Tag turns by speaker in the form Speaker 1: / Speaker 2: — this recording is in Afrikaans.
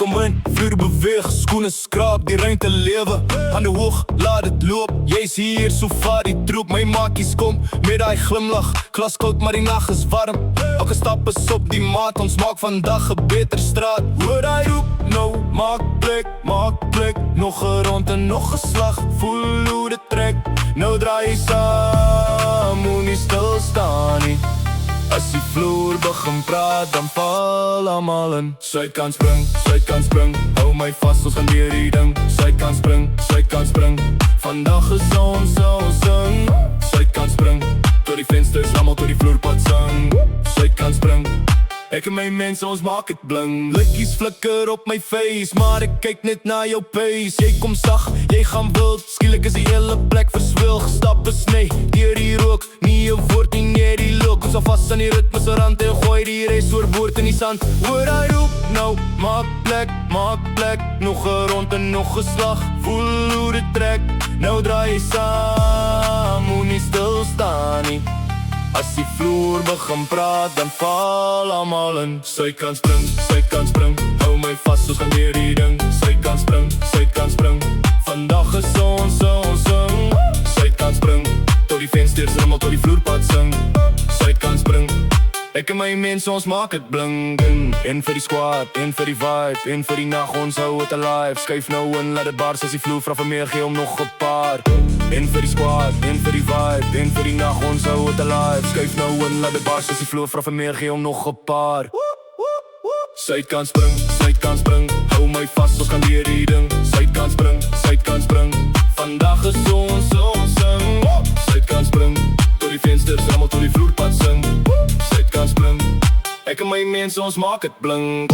Speaker 1: kom in, vloer beweeg, skoene skraap, die ruimte lewe. Hande hoog, laat het loop, jy is hier, so vaar die troep. My maakies kom, met die glimlach, klaskoud, maar die nacht is warm. Elke stap is op die maat, ons maak vandag 'n beter straat. Hoor hy roep, nou, maak plek, nog 'n rond en nog 'n slag. Voel hoe dit trek, nou draai jy saam, moet nie stilstaan nie. As die vloer begin praat, dan val almal in. Suidkant spring, hou my vas, ons gaan deur die ding. Suidkant spring, vandag is ons sing. Suidkant spring, tot die vensters, almal tot die vloerpad sing. Suidkant spring, ek en my mense, ons maak het bling. Likkies flikker op my face, maar ek kyk net na jou pace. Jy kom sag, jy gaan wild, skielik is die hele plek verswilg. Stap besnee, deur die rook, nie 'n woord nie, net die look. Ons al vas aan die ritme se rand en gooi die res oorboord in die sand. Hoor hy roep, nou, maak plek, nog 'n rond en nog 'n slag. Voel hoe dit trek, nou draai jy saam, moet nie stilstaan nie. As die vloer begin praat, dan val almal in. Suidkant spring, hou my vas, ons gaan deur die ding. Suidkant spring, vandag is ons sing. Suidkant spring, tot die vensters, almal tot die vloerpad sing. Suidkant spring, ek en my mense, ons maak het bling. En vir die squad, en vir die vibe, en vir die nacht, ons hou het alive. Skuif nou in, laat het bars, as die vloer vra vir meer, gee om nog 'n paar. En vir die squad, en vir die vibe, en vir die nacht, ons hou het alive. Skuif nou in, laat het bars, as die vloer vra vir meer, gee om nog 'n paar. Suidkant spring, hou my vas, ons kan deur die ding. Suidkant spring, vandag is ons sing. Suidkant spring, tot die vensters, almal tot die vloerpad sing. Suidkant spring, ek en my mense, ons maak het bling.